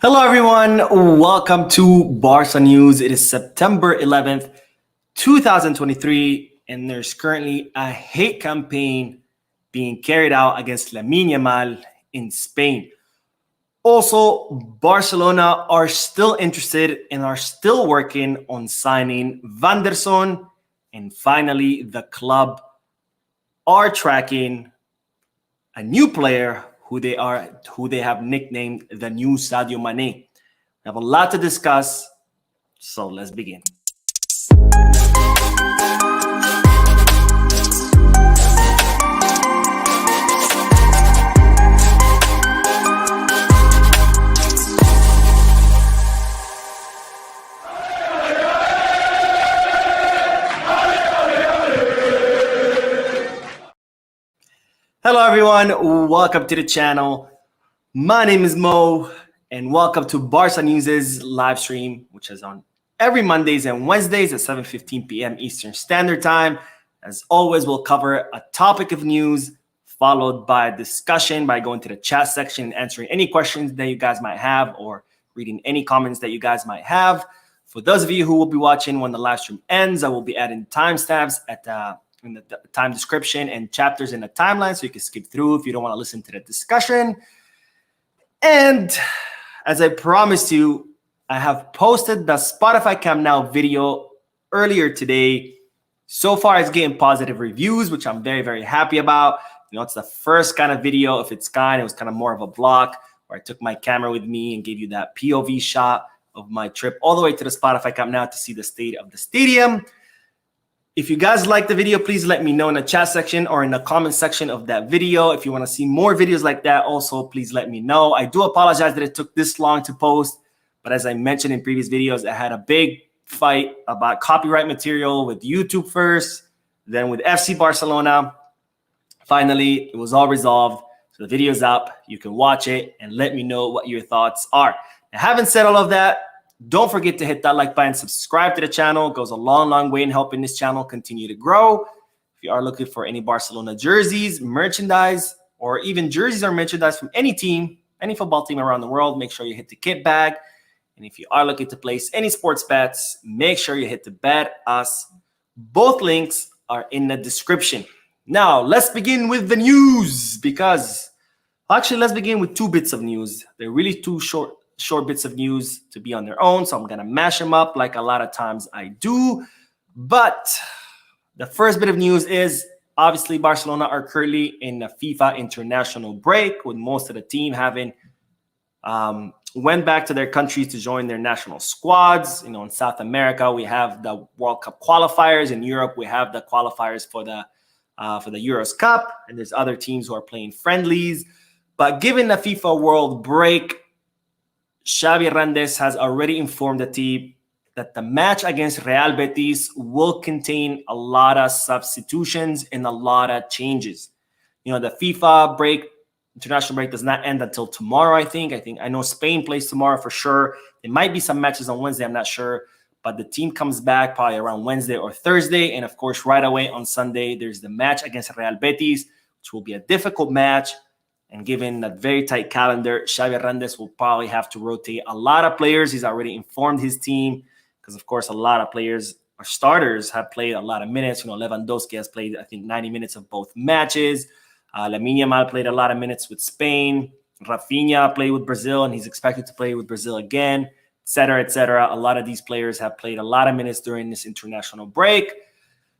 Hello, everyone. Welcome to Barca News. It is September 11th, 2023, and there's currently a hate campaign being carried out against Lamine Yamal in Spain. Also, Barcelona are still interested and are still working on signing Vanderson. And finally, the club are tracking a new player who they have nicknamed the new Sadio Mane. We have a lot to discuss, so let's begin. Hello, everyone. Welcome to the channel. My name is Mo, and welcome to Barca News' live stream, which is on every Mondays and Wednesdays at 7:15 p.m. Eastern Standard Time. As always, we'll cover a topic of news, followed by a discussion by going to the chat section and answering any questions that you guys might have or reading any comments that you guys might have. For those of you who will be watching when the live stream ends, I will be adding timestamps in the time description and chapters in the timeline so you can skip through if you don't want to listen to the discussion. And as I promised you, I have posted the Spotify Camp Now video earlier today. So far, it's getting positive reviews, which I'm very, very happy about. You know, it's the first kind of video of its kind. It was kind of more of a vlog where I took my camera with me and gave you that POV shot of my trip all the way to the Spotify Camp Now to see the state of the stadium. If you guys like the video, please let me know in the chat section or in the comment section of that video. If you want to see more videos like that, also, please let me know. I do apologize that it took this long to post, but as I mentioned in previous videos, I had a big fight about copyright material with YouTube first, then with FC Barcelona. Finally, it was all resolved. So the video's up. You can watch it and let me know what your thoughts are. Now, having said all of that, don't forget to hit that like button, subscribe to the channel. It goes a long, long way in helping this channel continue to grow. If you are looking for any Barcelona jerseys, merchandise, or even jerseys or merchandise from any team, any football team around the world, make sure you hit the kit bag. And if you are looking to place any sports bets, make sure you hit the Bet Us. Both links are in the description. Now, let's begin with the news let's begin with two bits of news. They're really two short bits of news to be on their own, so I'm gonna mash them up like a lot of times I do. But the first bit of news is obviously Barcelona are currently in a FIFA international break, with most of the team having went back to their countries to join their national squads. You know, in South America we have the World Cup qualifiers. In Europe we have the qualifiers for the Euros Cup, and there's other teams who are playing friendlies. But given the FIFA World break, Xavi Hernandez has already informed the team that the match against Real Betis will contain a lot of substitutions and a lot of changes. You know, the FIFA break, international break, does not end until tomorrow, I think. I know Spain plays tomorrow for sure. There might be some matches on Wednesday, I'm not sure. But the team comes back probably around Wednesday or Thursday. And of course, right away on Sunday, there's the match against Real Betis, which will be a difficult match. And given that very tight calendar, Xavi Hernandez will probably have to rotate a lot of players. He's already informed his team because, of course, a lot of players or starters have played a lot of minutes. You know, Lewandowski has played, I think, 90 minutes of both matches. Lamine Yamal played a lot of minutes with Spain. Rafinha played with Brazil, and he's expected to play with Brazil again, et cetera, et cetera. A lot of these players have played a lot of minutes during this international break.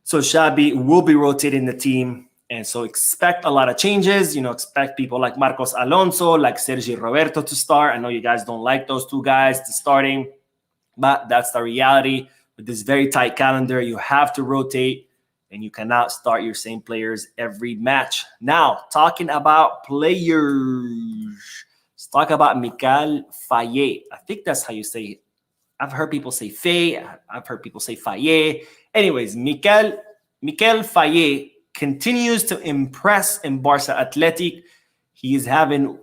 So Xavi will be rotating the team. And so expect a lot of changes. You know, expect people like Marcos Alonso, like Sergi Roberto to start. I know you guys don't like those two guys to starting, but that's the reality. With this very tight calendar, you have to rotate, and you cannot start your same players every match. Now, talking about players, let's talk about Mikel Faye. I think that's how you say it. I've heard people say Faye. I've heard people say Faye. Anyways, Mikel Faye continues to impress in Barca Athletic. He is having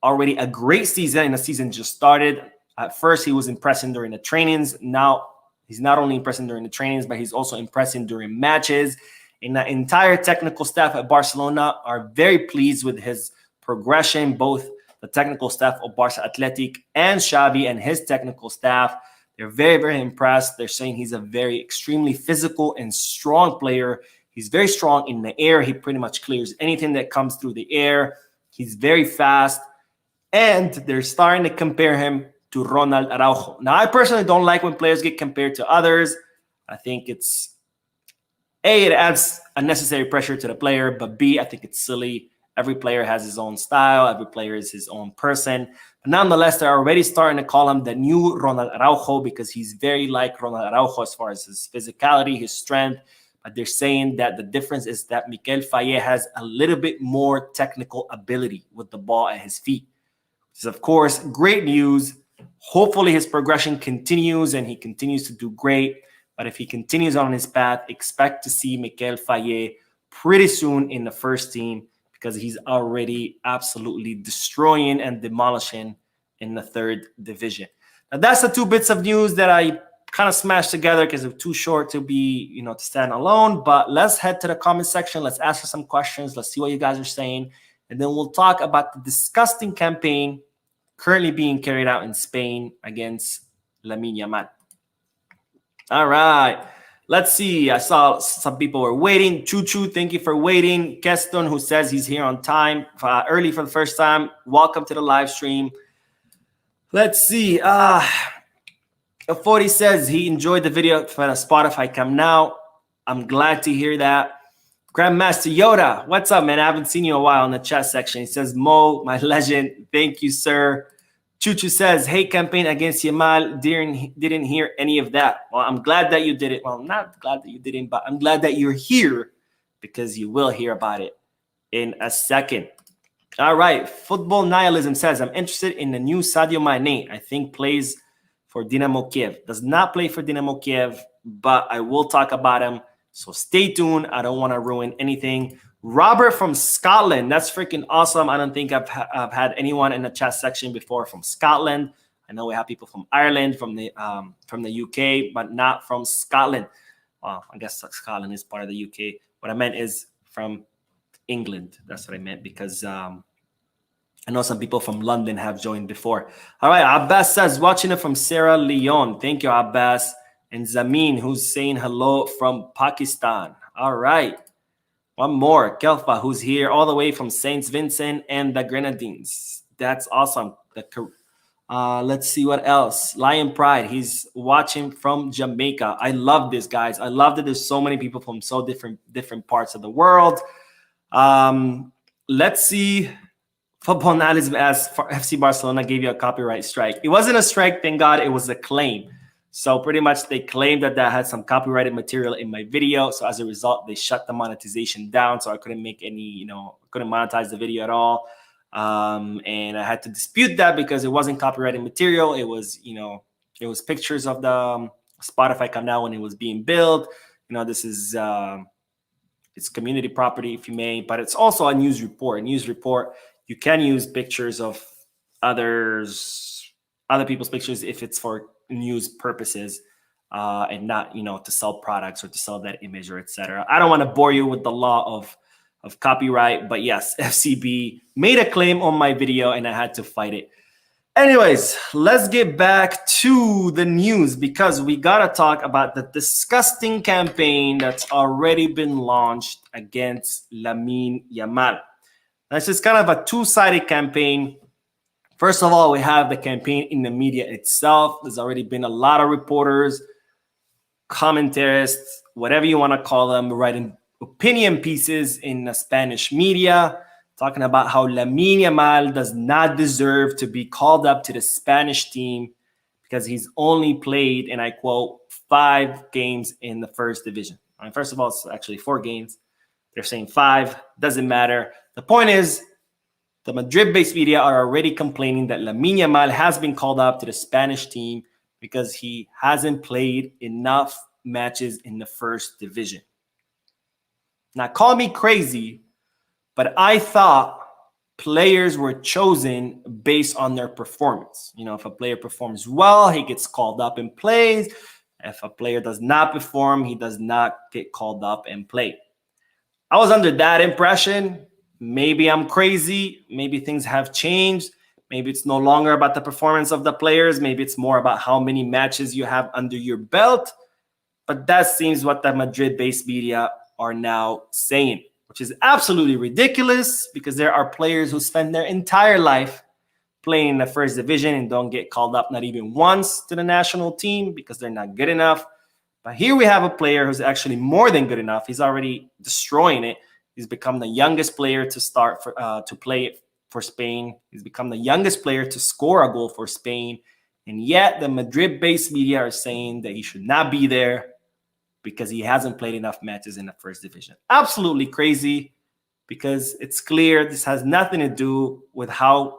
already a great season, and the season just started. At first, he was impressing during the trainings. Now, he's not only impressing during the trainings, but he's also impressing during matches. And the entire technical staff at Barcelona are very pleased with his progression, both the technical staff of Barca Athletic and Xavi and his technical staff. They're very, very impressed. They're saying he's a very extremely physical and strong player. He's very strong in the air. He pretty much clears anything that comes through the air. He's very fast. And they're starting to compare him to Ronald Araujo. Now, I personally don't like when players get compared to others. I think it's, A, it adds unnecessary pressure to the player, but B, I think it's silly. Every player has his own style. Every player is his own person. But nonetheless, they're already starting to call him the new Ronald Araujo because he's very like Ronald Araujo as far as his physicality, his strength. But they're saying that the difference is that Mikel Faye has a little bit more technical ability with the ball at his feet. Which is, of course, great news. Hopefully his progression continues and he continues to do great. But if he continues on his path, expect to see Mikel Faye pretty soon in the first team because he's already absolutely destroying and demolishing in the third division. Now, that's the two bits of news that I kind of smashed together because they're too short to be, to stand alone. But let's head to the comment section. Let's ask for some questions. Let's see what you guys are saying. And then we'll talk about the disgusting campaign currently being carried out in Spain against Lamine Yamal. All right. Let's see. I saw some people were waiting. Choo-choo, thank you for waiting. Keston, who says he's here on time, early for the first time. Welcome to the live stream. Let's see. 40 says he enjoyed the video for the Spotify Come Now. I'm glad to hear that. Grandmaster Yoda, what's up, man? I haven't seen you in a while in the chat section. He says, Mo, my legend. Thank you, sir. Chuchu says, hey, campaign against Yamal. Didn't hear any of that. Well, I'm glad that you did it. Well, I'm not glad that you didn't, but I'm glad that you're here because you will hear about it in a second. All right. Football Nihilism says, I'm interested in the new Sadio Mane. I think plays for Dynamo Kiev. Does not play for Dynamo Kiev, but I will talk about him. So stay tuned. I don't want to ruin anything. Robert from Scotland. That's freaking awesome. I don't think I've had anyone in the chat section before from Scotland. I know we have people from Ireland, from the UK, but not from Scotland. Well, I guess Scotland is part of the UK. What I meant is from England. That's what I meant because I know some people from London have joined before. All right. Abbas says, watching it from Sierra Leone. Thank you, Abbas. And Zamin, who's saying hello from Pakistan. All right. One more. Kelfa, who's here all the way from St. Vincent and the Grenadines. That's awesome. Let's see what else. Lion Pride, he's watching from Jamaica. I love this, guys. I love that there's so many people from so different parts of the world. Let's see. Football Analysis as FC Barcelona gave you a copyright strike. It wasn't a strike, thank God. It was a claim. So pretty much they claimed that had some copyrighted material in my video. So as a result, they shut the monetization down. So I couldn't make any, couldn't monetize the video at all. And I had to dispute that because it wasn't copyrighted material. It was, it was pictures of the Spotify Come Now when it was being built. This is, it's community property, if you may, but it's also a news report. A news report, you can use pictures of other people's pictures if it's for news purposes and not to sell products or to sell that image or etc. I don't want to bore you with the law of copyright, but yes, FCB made a claim on my video and I had to fight it. Anyways, let's get back to the news because we gotta talk about the disgusting campaign that's already been launched against Lamine Yamal. That's just kind of a two-sided campaign. First of all, we have the campaign in the media itself. There's already been a lot of reporters, commentarists, whatever you want to call them, writing opinion pieces in the Spanish media, talking about how Lamine Yamal does not deserve to be called up to the Spanish team because he's only played, and I quote, 5 games in the first division. First of all, it's actually 4 games. They're saying 5. Doesn't matter. The point is, the Madrid-based media are already complaining that Lamine Yamal has been called up to the Spanish team because he hasn't played enough matches in the first division. Now, call me crazy, but I thought players were chosen based on their performance. If a player performs well, he gets called up and plays. If a player does not perform, he does not get called up and play. I was under that impression. Maybe I'm crazy. Maybe things have changed. Maybe it's no longer about the performance of the players. Maybe it's more about how many matches you have under your belt. But that seems what the Madrid-based media are now saying, which is absolutely ridiculous because there are players who spend their entire life playing in the first division and don't get called up not even once to the national team because they're not good enough. But here we have a player who's actually more than good enough. He's already destroying it. He's become the youngest player to start to play for Spain. He's become the youngest player to score a goal for Spain. And yet the Madrid-based media are saying that he should not be there because he hasn't played enough matches in the first division. Absolutely crazy, because it's clear this has nothing to do with how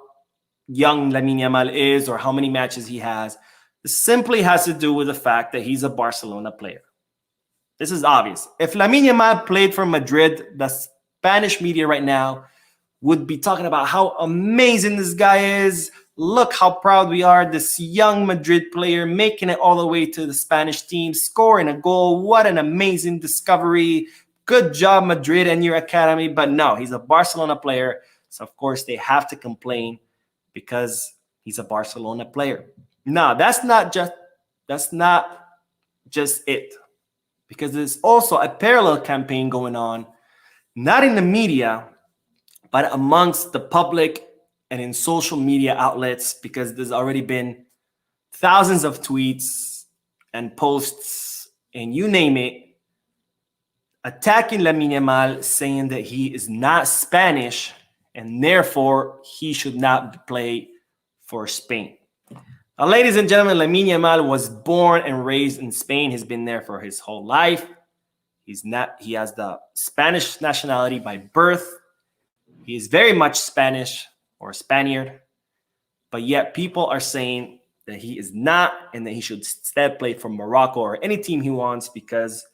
young Lamine Yamal is or how many matches he has. This simply has to do with the fact that he's a Barcelona player. This is obvious. If Lamine Yamal played for Madrid, the Spanish media right now would be talking about how amazing this guy is. Look how proud we are, this young Madrid player making it all the way to the Spanish team, scoring a goal. What an amazing discovery. Good job, Madrid and your academy. But no, he's a Barcelona player. So, of course, they have to complain because he's a Barcelona player. No, that's not just it. Because there's also a parallel campaign going on, not in the media, but amongst the public and in social media outlets, because there's already been thousands of tweets and posts and you name it, attacking Lamine Yamal, saying that he is not Spanish and therefore he should not play for Spain. Now, ladies and gentlemen, Lamine Yamal was born and raised in Spain. He's been there for his whole life. He has the Spanish nationality by birth. He is very much Spanish or Spaniard, but yet people are saying that he is not and that he should instead play for Morocco or any team he wants because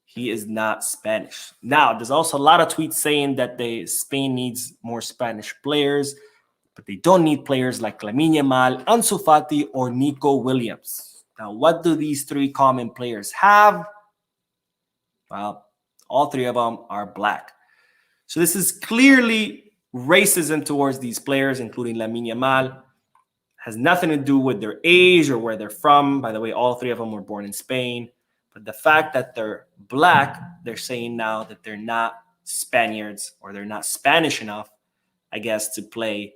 he is not Spanish. Now, there's also a lot of tweets saying that Spain needs more Spanish players, but they don't need players like Lamine Yamal, Ansu Fati, or Nico Williams. Now, what do these three common players have? Well, all three of them are black. So this is clearly racism towards these players, including Lamine Yamal. Has nothing to do with their age or where they're from. By the way, all three of them were born in Spain. But the fact that they're black, they're saying now that they're not Spaniards or they're not Spanish enough, I guess, to play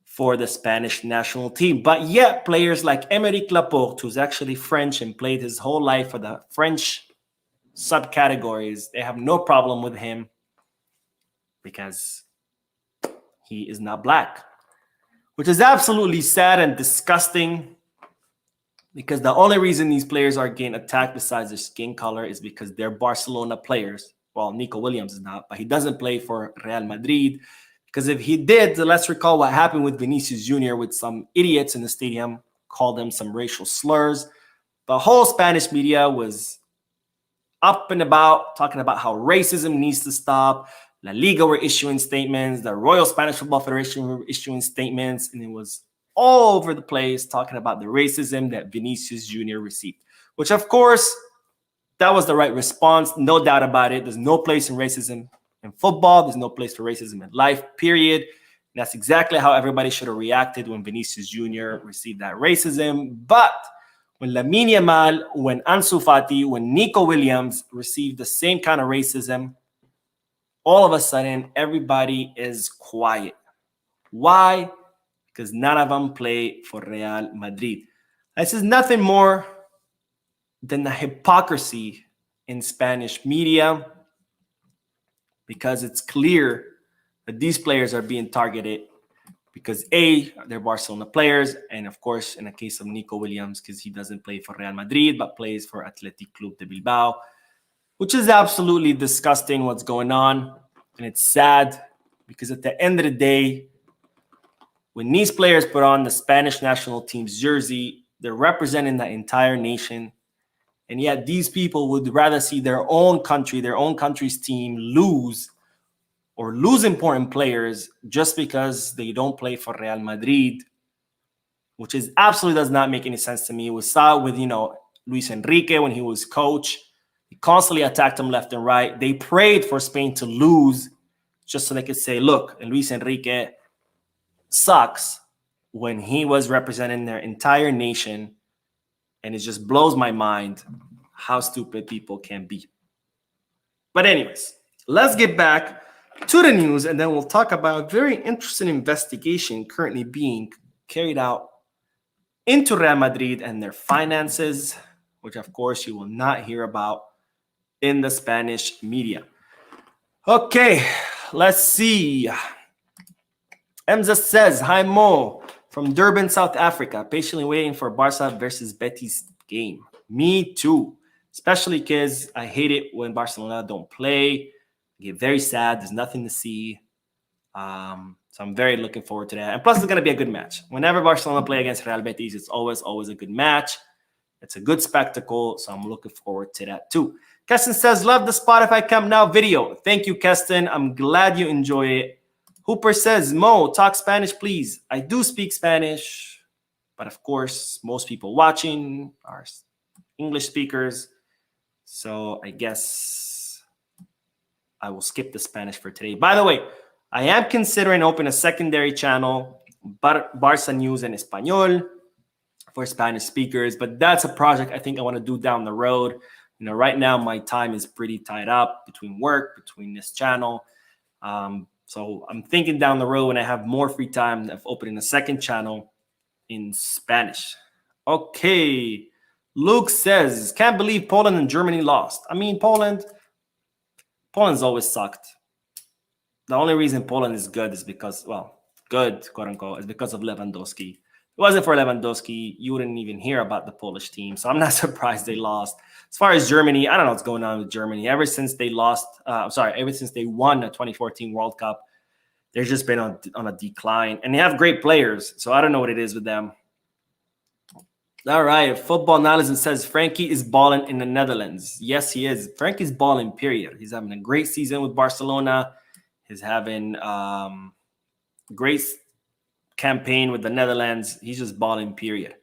for the Spanish national team. But yet players like Aymeric Laporte, who's actually French and played his whole life for the French subcategories, they have no problem with him because he is not black, which is absolutely sad and disgusting, because the only reason these players are getting attacked besides their skin color is because they're Barcelona players. Well, Nico Williams is not, but he doesn't play for Real Madrid. Because if he did, let's recall what happened with Vinicius Jr. with some idiots in the stadium, called them some racial slurs. The whole Spanish media was up and about, talking about how racism needs to stop. La Liga were issuing statements. The Royal Spanish Football Federation were issuing statements. And it was all over the place talking about the racism that Vinicius Jr. received, which, of course, that was the right response. No doubt about it. There's no place in racism in football. There's no place for racism in life, period. And that's exactly how everybody should have reacted when Vinicius Jr. received that racism. But when Lamine Yamal, when Ansu Fati, when Nico Williams received the same kind of racism, all of a sudden, everybody is quiet. Why? Because none of them play for Real Madrid. This is nothing more than the hypocrisy in Spanish media, because it's clear that these players are being targeted because A, they're Barcelona players, and of course, in the case of Nico Williams, because he doesn't play for Real Madrid, but plays for Athletic Club de Bilbao, which is absolutely disgusting what's going on. And it's sad because at the end of the day, when these players put on the Spanish national team's jersey, they're representing the entire nation. And yet these people would rather see their own country, their own country's team lose or lose important players just because they don't play for Real Madrid, which is absolutely does not make any sense to me. We saw it with, Luis Enrique when he was coach. He constantly attacked him left and right. They prayed for Spain to lose just so they could say, look, Luis Enrique sucks, when he was representing their entire nation. And it just blows my mind how stupid people can be. But anyways, let's get back to the news, and then we'll talk about a very interesting investigation currently being carried out into Real Madrid and their finances, which of course you will not hear about in the Spanish media. Okay, let's see. Emza says, hi Mo, from Durban, South Africa, patiently waiting for Barca versus Betis game. Me too, especially because I hate it when Barcelona don't play. I get very sad. There's nothing to see. So I'm very looking forward to that. And plus, it's going to be a good match. Whenever Barcelona play against Real Betis, it's always a good match. It's a good spectacle. So I'm looking forward to that too. Keston says, love the Spotify Camp Now video. Thank you, Keston. I'm glad you enjoy it. Hooper says, Mo, talk Spanish, please. I do speak Spanish, but of course, most people watching are English speakers. So I guess I will skip the Spanish for today. By the way, I am considering opening a secondary channel, Barca News en Español, for Spanish speakers, but that's a project I think I want to do down the road. You know, right now my time is pretty tied up between work, between this channel. So I'm thinking down the road when I have more free time of opening a second channel in Spanish. Okay. Luke says, can't believe Poland and Germany lost. I mean, Poland's always sucked. The only reason Poland is good is because, well, good, quote unquote, is because of Lewandowski. If it wasn't for Lewandowski, you wouldn't even hear about the Polish team. So I'm not surprised they lost. As far as Germany, I don't know what's going on with Germany. Ever since they won the 2014 World Cup, they've just been on a decline. And they have great players. So I don't know what it is with them. All right. Football Analysis says Frankie is balling in the Netherlands. Yes, he is. Frankie's balling, period. He's having a great season with Barcelona. He's having great campaign with the Netherlands. He's just balling, period.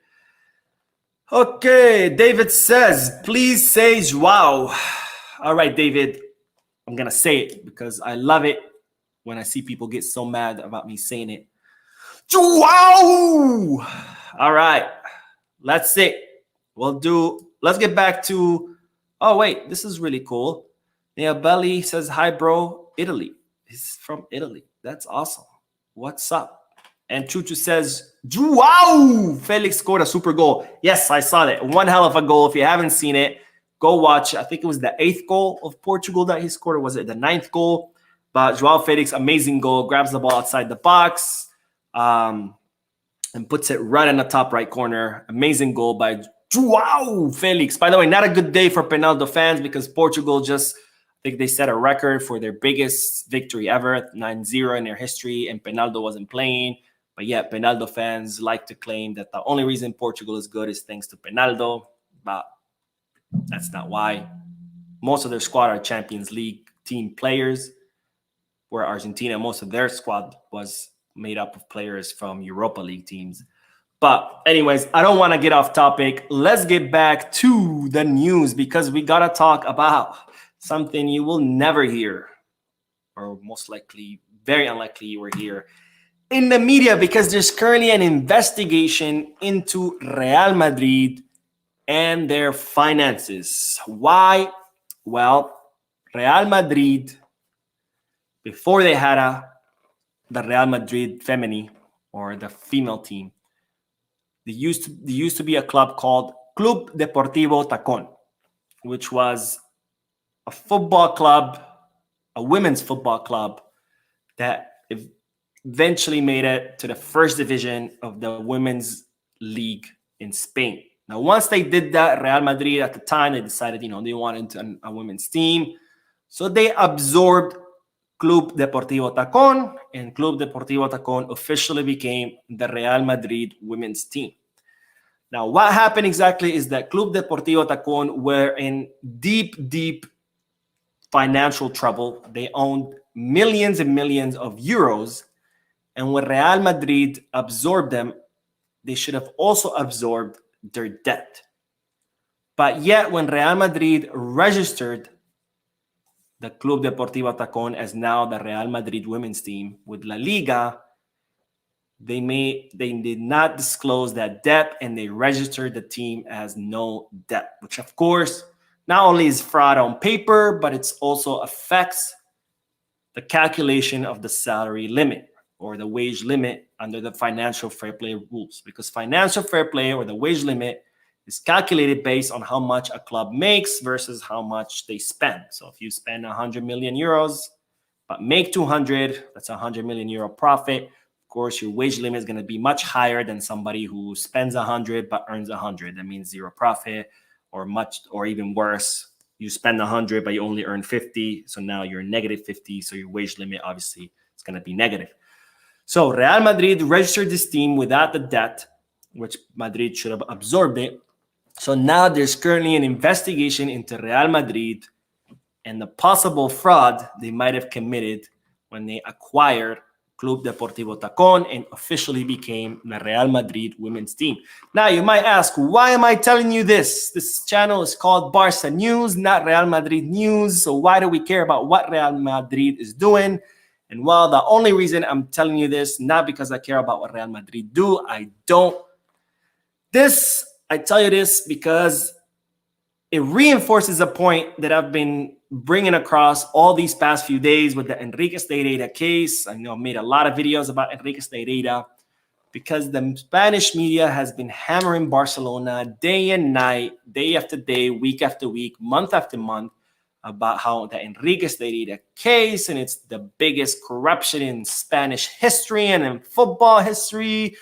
Okay, David says, please say wow. All right, David, I'm going to say it because I love it when I see people get so mad about me saying it. Wow. All right, let's see. Let's get back to, oh, wait, this is really cool. Nia Belly says, hi, bro, Italy. He's from Italy. That's awesome. What's up? And Chuchu says, wow, Felix scored a super goal. Yes, I saw that. One hell of a goal. If you haven't seen it, go watch. I think it was the 8th goal of Portugal that he scored, or was it the 9th goal? But Joao Felix, amazing goal, grabs the ball outside the box and puts it right in the top right corner. Amazing goal by Joao Felix. By the way, not a good day for Penaldo fans because Portugal just, I think they set a record for their biggest victory ever, 9-0 in their history, and Penaldo wasn't playing. But yeah, Penaldo fans like to claim that the only reason Portugal is good is thanks to Penaldo, but that's not why. Most of their squad are Champions League team players, where Argentina, most of their squad was made up of players from Europa League teams. But anyways, I don't want to get off topic. Let's get back to the news because we got to talk about something you will never hear, or most likely, very unlikely you will hear in the media, because there's currently an investigation into Real Madrid and their finances. Why? Well, Real Madrid, before they had the Real Madrid Femini, or the female team, there used to be a club called Club Deportivo Tacón, which was a football club, a women's football club that eventually made it to the first division of the women's league in Spain. Now, once they did that, Real Madrid at the time, they decided, they wanted a women's team. So they absorbed Club Deportivo Tacón, and Club Deportivo Tacón officially became the Real Madrid women's team. Now, what happened exactly is that Club Deportivo Tacón were in deep financial trouble. They owned millions and millions of euros. And when Real Madrid absorbed them, they should have also absorbed their debt. But yet, when Real Madrid registered the Club Deportivo Tacón as now the Real Madrid women's team with La Liga, They did not disclose that debt, and they registered the team as no debt, which of course not only is fraud on paper, but it also affects the calculation of the salary limit or the wage limit under the financial fair play rules, because financial fair play or the wage limit is calculated based on how much a club makes versus how much they spend. So if you spend 100 million euros but make 200, that's 100 million euro profit. Of course, your wage limit is going to be much higher than somebody who spends 100 but earns 100. That means zero profit, or even worse, you spend 100 but you only earn 50, so now you're negative 50, so your wage limit obviously is going to be negative. So Real Madrid registered this team without the debt, which Madrid should have absorbed it. So now there's currently an investigation into Real Madrid and the possible fraud they might have committed when they acquired Club Deportivo Tacón and officially became the Real Madrid women's team. Now, you might ask, why am I telling you this? This channel is called Barca News, not Real Madrid News. So why do we care about what Real Madrid is doing? And well, the only reason I'm telling you this, not because I care about what Real Madrid do, I don't. I tell you this because it reinforces a point that I've been bringing across all these past few days with the Enrique Steireda case. I know I made a lot of videos about Enrique Steireda because the Spanish media has been hammering Barcelona day and night, day after day, week after week, month after month about how the Enrique Steireda case, and it's the biggest corruption in Spanish history and in football history.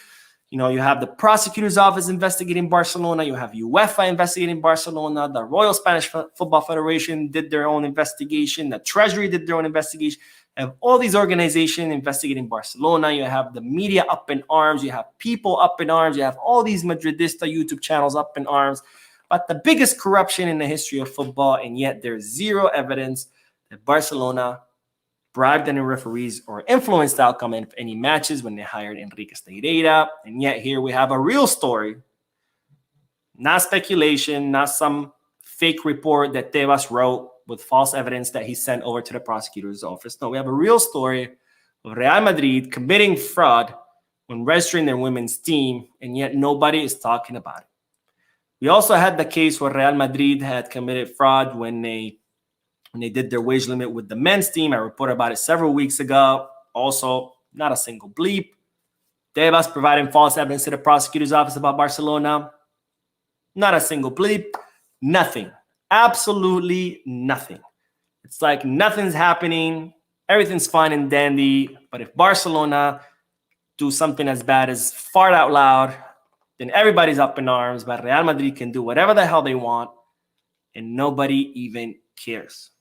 You know, you have the prosecutor's office investigating Barcelona. You have UEFA investigating Barcelona. The Royal Spanish Football Federation did their own investigation. The Treasury did their own investigation. You have all these organizations investigating Barcelona. You have the media up in arms. You have people up in arms. You have all these Madridista YouTube channels up in arms. But the biggest corruption in the history of football, and yet there's zero evidence that Barcelona bribed any referees or influenced the outcome of any matches when they hired Enrique Steireda. And yet here we have a real story, not speculation, not some fake report that Tebas wrote with false evidence that he sent over to the prosecutor's office. No, we have a real story of Real Madrid committing fraud when registering their women's team, and yet nobody is talking about it. We also had the case where Real Madrid had committed fraud when they did their wage limit with the men's team. I reported about it several weeks ago. Also, not a single bleep. Tebas providing false evidence to the prosecutor's office about Barcelona. Not a single bleep. Nothing. Absolutely nothing. It's like nothing's happening. Everything's fine and dandy. But if Barcelona do something as bad as fart out loud, then everybody's up in arms. But Real Madrid can do whatever the hell they want, and nobody even cares.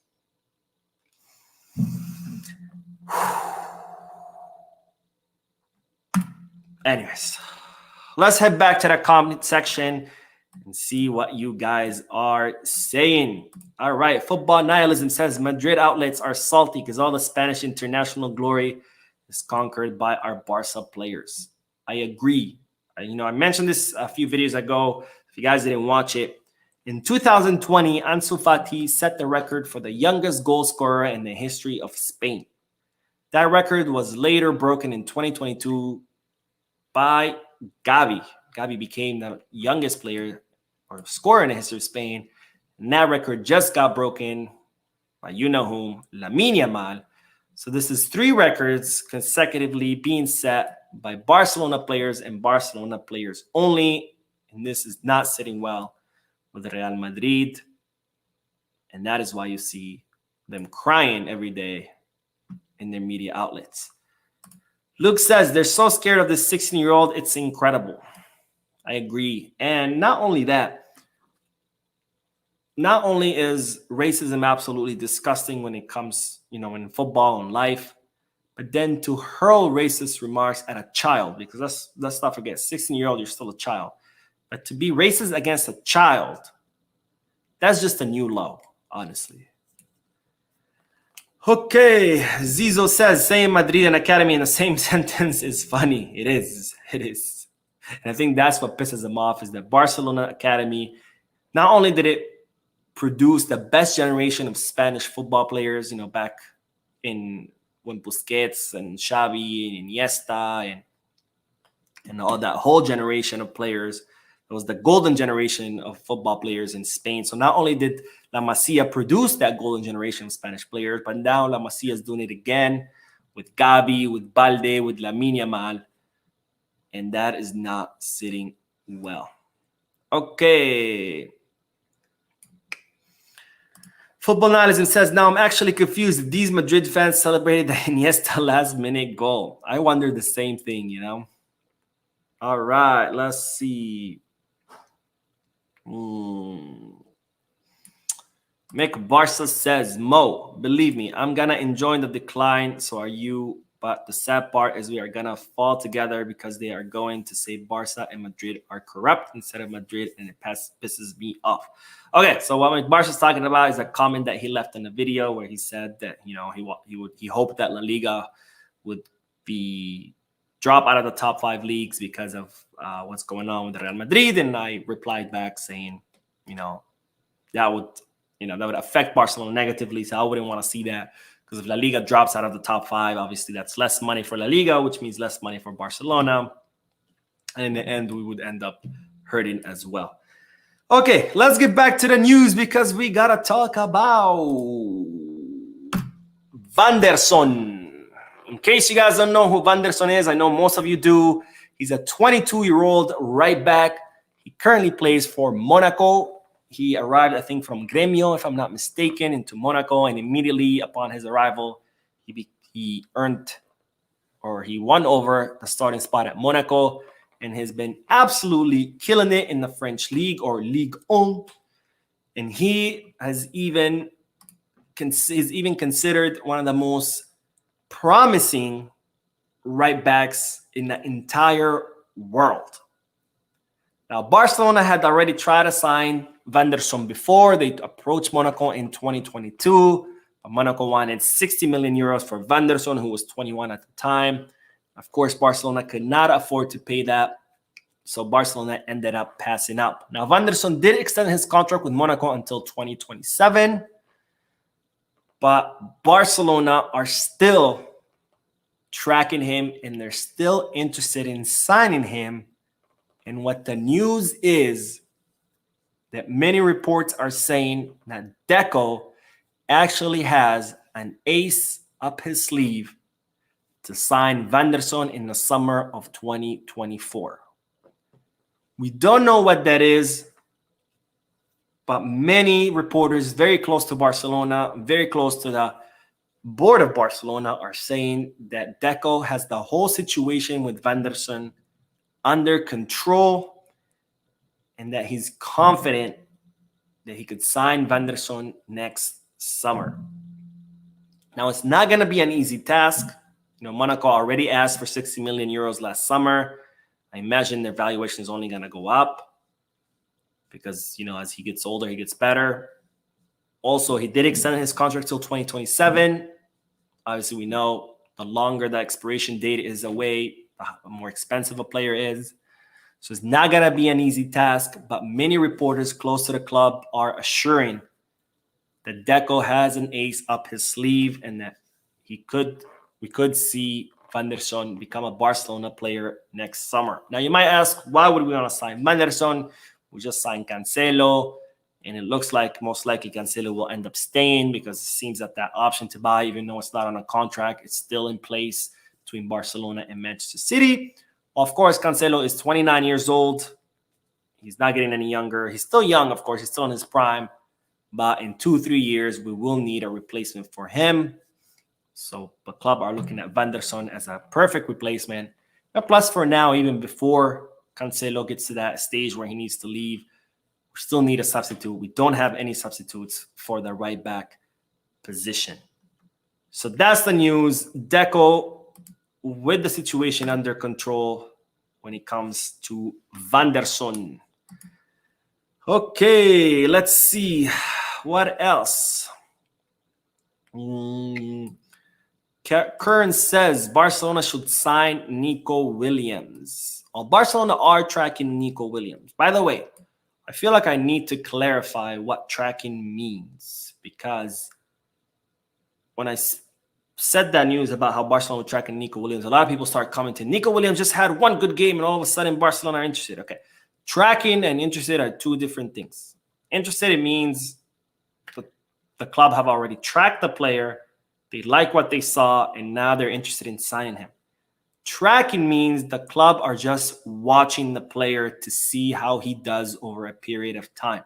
Anyways, let's head back to the comment section and see what you guys are saying. All right, Football Nihilism says Madrid outlets are salty because all the Spanish international glory is conquered by our Barca players. I agree. I mentioned this a few videos ago. If you guys didn't watch it, in 2020, Ansu Fati set the record for the youngest goal scorer in the history of Spain. That record was later broken in 2022 by Gavi. Gavi became the youngest player or scorer in the history of Spain. And that record just got broken by you-know-whom, Lamine Yamal. So this is 3 records consecutively being set by Barcelona players and Barcelona players only. And this is not sitting well with Real Madrid. And that is why you see them crying every day in their media outlets. Luke says they're so scared of this 16-year-old. It's incredible. I agree. And not only that, not only is racism absolutely disgusting when it comes, in football and life, but then to hurl racist remarks at a child, because let's not forget, 16-year-old, you're still a child. But to be racist against a child, that's just a new low, honestly. Okay, Zizo says, saying Madrid and Academy in the same sentence is funny. It is. And I think that's what pisses them off, is that Barcelona Academy, not only did it produce the best generation of Spanish football players, back in when Busquets and Xavi and Iniesta and and all that whole generation of players. It was the golden generation of football players in Spain. So not only did La Masia produce that golden generation of Spanish players, but now La Masia is doing it again with Gavi, with Balde, with Lamine Yamal, and that is not sitting well. Okay. Football Analysis says, now I'm actually confused. These Madrid fans celebrated the Iniesta last-minute goal. I wonder the same thing, you know? All right, let's see. Mick Barca says, Mo, believe me, I'm going to enjoy the decline. So are you. But the sad part is we are going to fall together because they are going to say Barca and Madrid are corrupt instead of Madrid, and it pisses me off. Okay, so what Barca's talking about is a comment that he left in the video where he said that, you know, he hoped that La Liga would be drop out of the top 5 leagues because of what's going on with Real Madrid. And I replied back saying, that would affect Barcelona negatively. So I wouldn't want to see that, because if La Liga drops out of the top 5, obviously that's less money for La Liga, which means less money for Barcelona. And in the end, we would end up hurting as well. Okay, let's get back to the news because we got to talk about Vanderson. In case you guys don't know who Vanderson is, I know most of you do. He's a 22-year-old right back. He currently plays for Monaco. He arrived, I think, from Gremio, if I'm not mistaken, into Monaco. And immediately upon his arrival, he won over the starting spot at Monaco and has been absolutely killing it in the French league, or Ligue 1. And he is even considered one of the most promising right backs in the entire world. Now, Barcelona had already tried to sign Vanderson before. They approached Monaco in 2022. But Monaco wanted 60 million euros for Vanderson, who was 21 at the time. Of course, Barcelona could not afford to pay that, so Barcelona ended up passing up. Now, Vanderson did extend his contract with Monaco until 2027, but Barcelona are still tracking him, and they're still interested in signing him. And what the news is that many reports are saying that Deco actually has an ace up his sleeve to sign Vanderson in the summer of 2024. We don't know what that is, but many reporters very close to Barcelona, very close to the board of Barcelona, are saying that Deco has the whole situation with Vanderson under control and that he's confident that he could sign Vanderson next summer. Now, it's not going to be an easy task. Monaco already asked for 60 million euros last summer. I imagine their valuation is only going to go up because, as he gets older, he gets better. Also, he did extend his contract till 2027. Obviously, we know the longer the expiration date is away, the more expensive a player is. So it's not going to be an easy task, but many reporters close to the club are assuring that Deco has an ace up his sleeve and that we could see Vanderson become a Barcelona player next summer. Now, you might ask, why would we want to sign Vanderson? We just signed Cancelo, and it looks like most likely Cancelo will end up staying because it seems that option to buy, even though it's not on a contract, it's still in place between Barcelona and Manchester City. Well, of course, Cancelo is 29 years old. He's not getting any younger. He's still young, of course. He's still in his prime. But in 2-3 years, we will need a replacement for him. So the club are looking at Vanderson as a perfect replacement. And plus, for now, even before Cancelo gets to that stage where he needs to leave, we still need a substitute. We don't have any substitutes for the right back position. So that's the news. Deco with the situation under control when it comes to Vanderson. Okay, let's see. What else? Curran says Barcelona should sign Nico Williams. Well, Barcelona are tracking Nico Williams. By the way, I feel like I need to clarify what tracking means, because when said that news about how Barcelona were tracking Nico Williams, a lot of people start commenting, Nico Williams just had one good game and all of a sudden Barcelona are interested. Okay. Tracking and interested are two different things. Interested, it means the club have already tracked the player, they like what they saw, and now they're interested in signing him. Tracking means the club are just watching the player to see how he does over a period of time.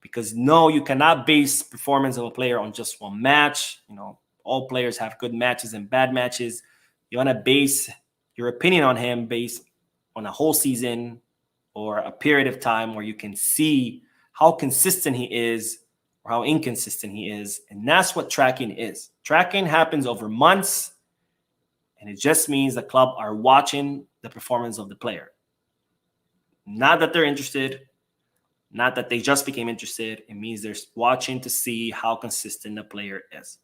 Because no, you cannot base performance of a player on just one match. All players have good matches and bad matches. You want to base your opinion on him based on a whole season or a period of time where you can see how consistent he is or how inconsistent he is. And that's what tracking is. Tracking happens over months, and it just means the club are watching the performance of the player. Not that they're interested, not that they just became interested. It means they're watching to see how consistent the player is.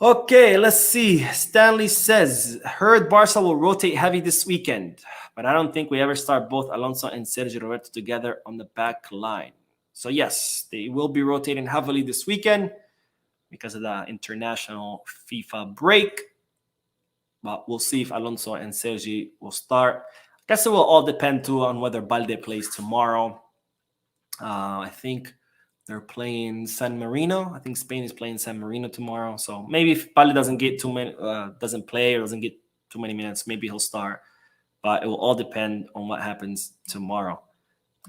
Okay, let's see. Stanley says, heard Barca will rotate heavy this weekend, but I don't think we ever start both Alonso and Sergio Roberto together on the back line. So yes, they will be rotating heavily this weekend because of the international FIFA break. But we'll see if Alonso and Sergi will start. I guess it will all depend too on whether Balde plays tomorrow. I think they're playing San Marino. I think Spain is playing San Marino tomorrow. So maybe if Balde doesn't get doesn't play or doesn't get too many minutes, maybe he'll start. But it will all depend on what happens tomorrow.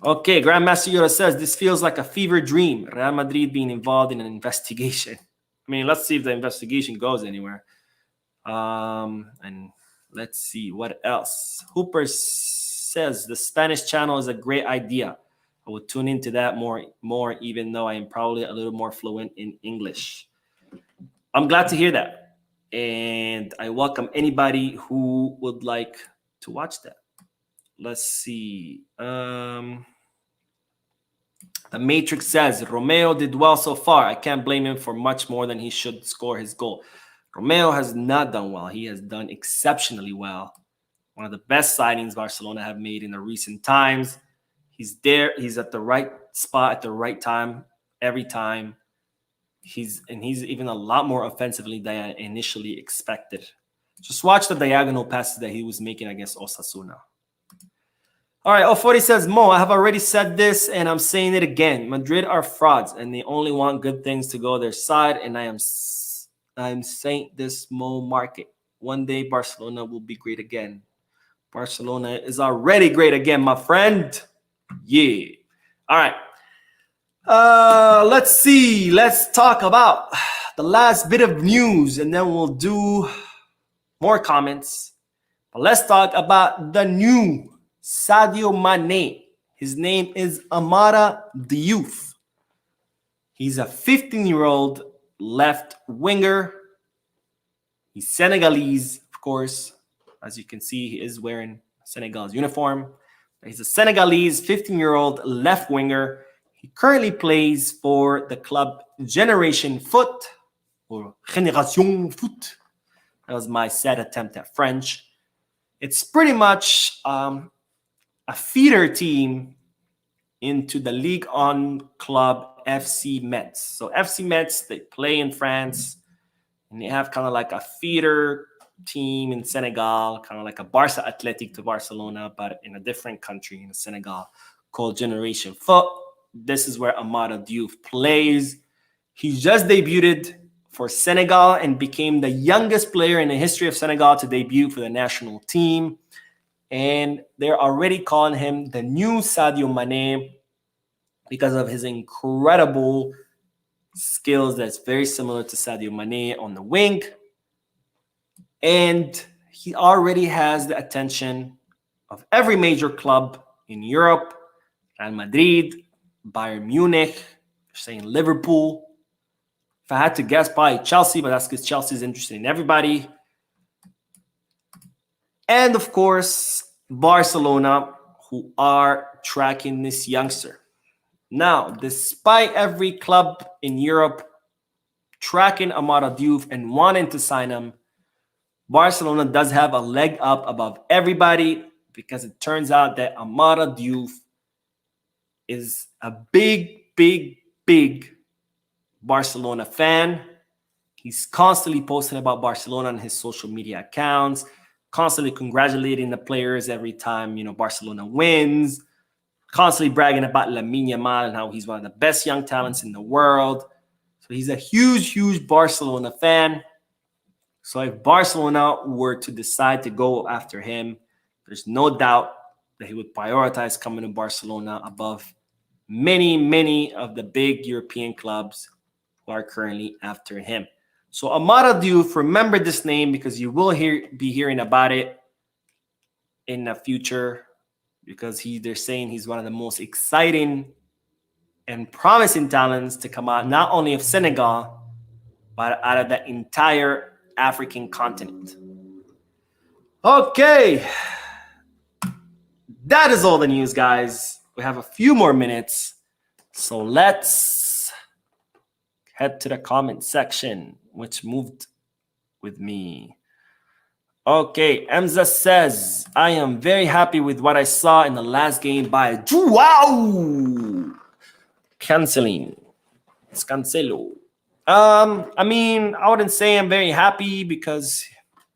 Okay, Grandmaster Yoda says, this feels like a fever dream. Real Madrid being involved in an investigation. I mean, let's see if the investigation goes anywhere. And let's see what else. Hooper says the Spanish channel is a great idea. I will tune into that more, even though I am probably a little more fluent in English. I'm glad to hear that. And I welcome anybody who would like to watch that. Let's see. The Matrix says, Romeo did well so far. I can't blame him for much more than he should score his goal. Romeo has not done well. He has done exceptionally well. One of the best signings Barcelona have made in the recent times. He's there. He's at the right spot at the right time every time. He's even a lot more offensively than I initially expected. Just watch the diagonal passes that he was making against Osasuna. All right, Ofori says, Mo, I have already said this and I'm saying it again. Madrid are frauds and they only want good things to go their side. And I'm saying this, Mo, market. One day Barcelona will be great again. Barcelona is already great again, my friend. Yeah. All right. Let's see. Let's talk about the last bit of news and then we'll do more comments. But let's talk about the new Sadio Mane. His name is Amara Diouf. He's a 15-year-old left winger. He's Senegalese, of course. As you can see, he is wearing Senegal's uniform. He's a Senegalese 15-year-old left winger. He currently plays for the club Generation Foot, or Génération Foot. That was my sad attempt at French. It's pretty much a feeder team into the Ligue 1 club FC Metz. So FC Metz, they play in France, and they have kind of like a feeder team in Senegal, kind of like a Barca Athletic to Barcelona, but in a different country in Senegal, called Generation Foot. This is where Amara Diouf plays. He just debuted for Senegal and became the youngest player in the history of Senegal to debut for the national team. And they're already calling him the new Sadio Mane because of his incredible skills that's very similar to Sadio Mane on the wing. And he already has the attention of every major club in Europe. Real Madrid, Bayern Munich, saying Liverpool. If I had to guess, probably Chelsea, but that's because Chelsea is interested in everybody. And of course, Barcelona, who are tracking this youngster. Now, despite every club in Europe tracking Amara Diouf and wanting to sign him, Barcelona does have a leg up above everybody because it turns out that Amara Diouf is a big Barcelona fan. He's constantly posting about Barcelona on his social media accounts, constantly congratulating the players every time, Barcelona wins, constantly bragging about Lamine Yamal and how he's one of the best young talents in the world. So he's a huge, huge Barcelona fan. So if Barcelona were to decide to go after him, there's no doubt that he would prioritize coming to Barcelona above many, many of the big European clubs who are currently after him. So Amara Diouf, remember this name because you will be hearing about it in the future, because they're saying he's one of the most exciting and promising talents to come out not only of Senegal, but out of the entire African continent. Okay, that is all the news, guys. We have a few more minutes, so let's head to the comment section, which moved with me. Okay, Emza says, I am very happy with what I saw in the last game by Joao Canceling. It's Cancelo. I mean, I wouldn't say I'm very happy because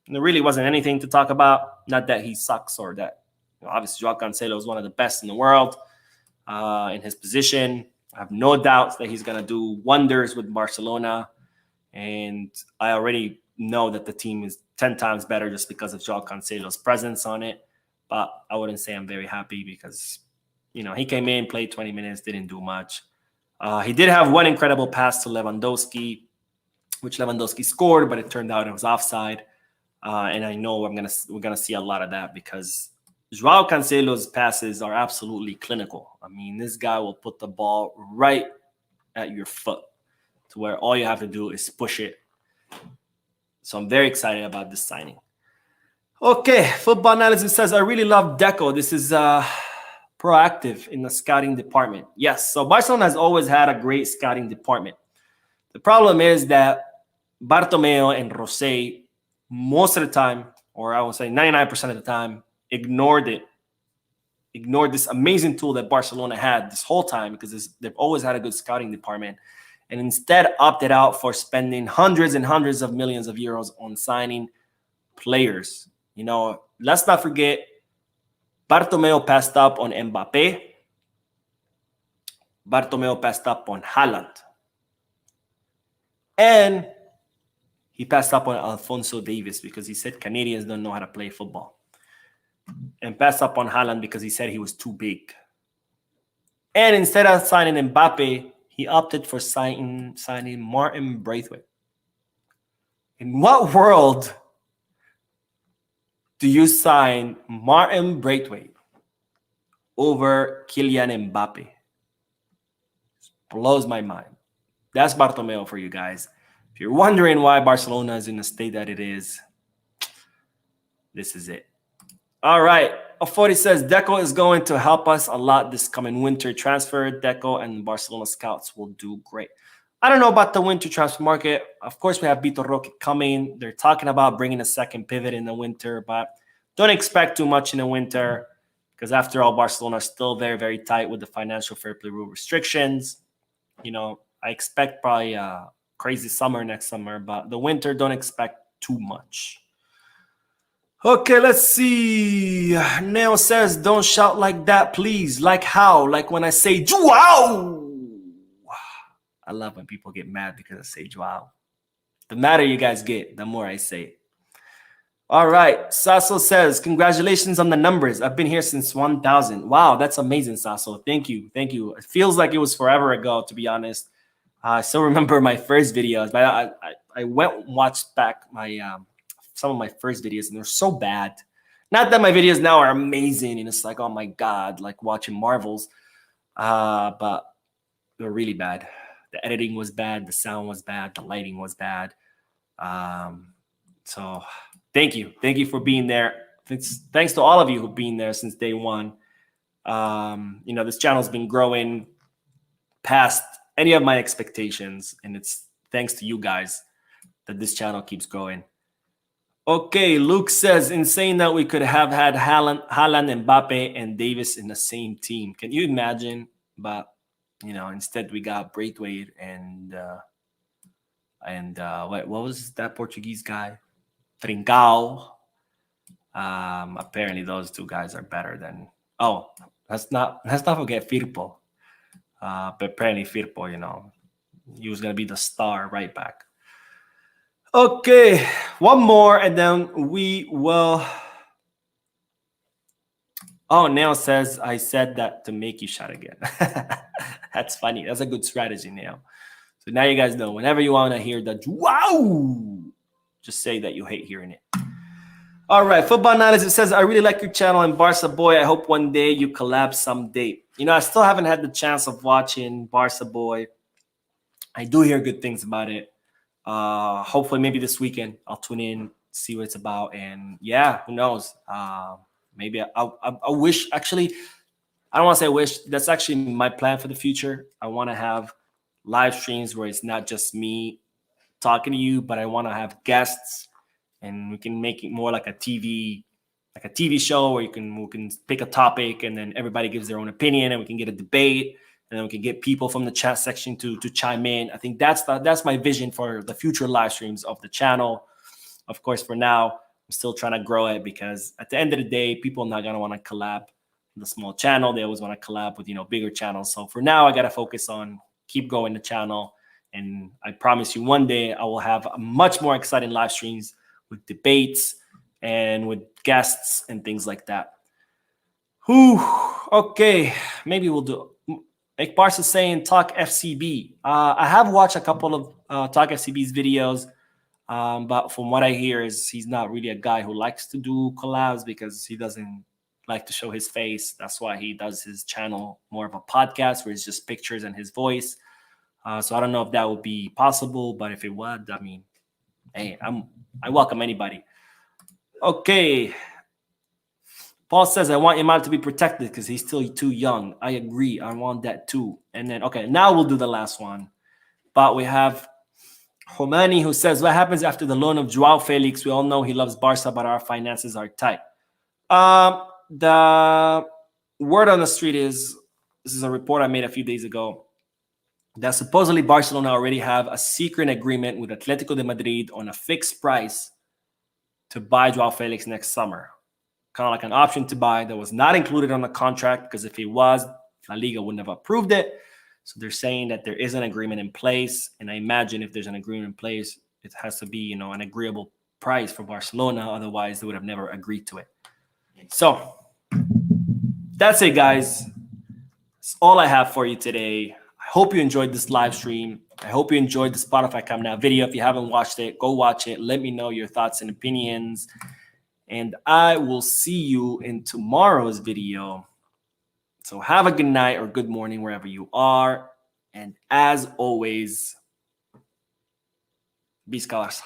there really wasn't anything to talk about. Not that he sucks or that, obviously, Joao Cancelo is one of the best in the world in his position. I have no doubts that he's going to do wonders with Barcelona. And I already know that the team is 10 times better just because of Joao Cancelo's presence on it. But I wouldn't say I'm very happy because, he came in, played 20 minutes, didn't do much. He did have one incredible pass to Lewandowski, which Lewandowski scored, but it turned out it was offside. And I know we're gonna see a lot of that because Joao Cancelo's passes are absolutely clinical. I mean, this guy will put the ball right at your foot to where all you have to do is push it. So I'm very excited about this signing. Okay, Football Analysis says, I really love Deco. This is proactive in the scouting department. Yes, so Barcelona has always had a great scouting department. The problem is that Bartomeu and Rosé, most of the time, or I would say 99% of the time, ignored this amazing tool that Barcelona had this whole time because they've always had a good scouting department, and instead opted out for spending hundreds and hundreds of millions of euros on signing players. Let's not forget, Bartomeu passed up on Mbappe. Bartomeu passed up on Haaland. And he passed up on Alphonso Davies because he said Canadians don't know how to play football. And passed up on Haaland because he said he was too big. And instead of signing Mbappe, he opted for signing Martin Braithwaite. In what world do you sign Martin Braithwaite over Kylian Mbappe? It blows my mind. That's Bartomeu for you guys. If you're wondering why Barcelona is in the state that it is, this is it. All right. Afori says, Deco is going to help us a lot this coming winter transfer. Deco and Barcelona scouts will do great. I don't know about the winter transfer market. Of course, we have Vitor Roque coming. They're talking about bringing a second pivot in the winter, but don't expect too much in the winter because after all, Barcelona is still very, very tight with the financial fair play rule restrictions. I expect probably a crazy summer next summer, but the winter, don't expect too much. Okay, let's see. Neo says, don't shout like that, please. Like how? Like when I say Joao. I love when people get mad because I say Joao. The madder you guys get, the more I say it. All right. Sasso says, congratulations on the numbers. I've been here since 1,000. Wow, that's amazing, Sasso. Thank you. Thank you. It feels like it was forever ago, to be honest. I still remember my first videos, but I went and watched back some of my first videos, and they're so bad. Not that my videos now are amazing, and it's like, oh my God, like watching Marvels. But they're really bad. The editing was bad. The sound was bad. The lighting was bad. So thank you. Thank you for being there. Thanks to all of you who've been there since day one. This channel's been growing past any of my expectations, and it's thanks to you guys that this channel keeps growing. Okay, Luke says, insane that we could have had Haaland, Mbappe, and Davis in the same team. Can you imagine? But instead we got Braithwaite and and what was that Portuguese guy? Trincao. Apparently those two guys are better than. Oh, let's not forget Firpo. But apparently Firpo, he was gonna be the star right back. Okay, one more, and then we will. Oh, Neil says I said that to make you shot again. That's funny. That's a good strategy, Neil. So now you guys know. Whenever you want to hear that, wow, just say that you hate hearing it. All right, Football Analysis says, I really like your channel and Barca Boy. I hope one day you collab someday. I still haven't had the chance of watching Barca Boy. I do hear good things about it. Hopefully, maybe this weekend I'll tune in, see what it's about, and yeah, who knows? Maybe I wish. Actually, I don't want to say wish. That's actually my plan for the future. I want to have live streams where it's not just me talking to you, but I want to have guests, and we can make it more like a TV show where we can pick a topic, and then everybody gives their own opinion, and we can get a debate, and then we can get people from the chat section to chime in. I think that's my vision for the future live streams of the channel. Of course, for now, I'm still trying to grow it, because at the end of the day, people are not gonna want to collab with a small channel. They always want to collab with bigger channels. So for now, I gotta focus on keep growing the channel, and I promise you, one day I will have a much more exciting live streams with debates and with guests and things like that. Whew. Okay, maybe we'll do. Like Barca saying, Talk FCB. I have watched a couple of Talk FCB's videos, but from what I hear is he's not really a guy who likes to do collabs, because he doesn't like to show his face. That's why he does his channel more of a podcast where it's just pictures and his voice. So I don't know if that would be possible, but if it would, I mean, hey, I welcome anybody. Okay. Paul says, I want Yamal to be protected because he's still too young. I agree. I want that too. And then, okay, now we'll do the last one. But we have Homani, who says, what happens after the loan of Joao Felix? We all know he loves Barca, but our finances are tight. The word on the street is, this is a report I made a few days ago, that supposedly Barcelona already have a secret agreement with Atletico de Madrid on a fixed price to buy Joao Felix next summer. Kind of like an option to buy that was not included on the contract, because if it was, La Liga wouldn't have approved it. So they're saying that there is an agreement in place, and I imagine if there's an agreement in place, it has to be, an agreeable price for Barcelona. Otherwise, they would have never agreed to it. So that's it, guys. That's all I have for you today. I hope you enjoyed this live stream. I hope you enjoyed the Spotify Come Now video. If you haven't watched it, go watch it. Let me know your thoughts and opinions. And I will see you in tomorrow's video. So have a good night or good morning wherever you are. And as always, Visca Barça.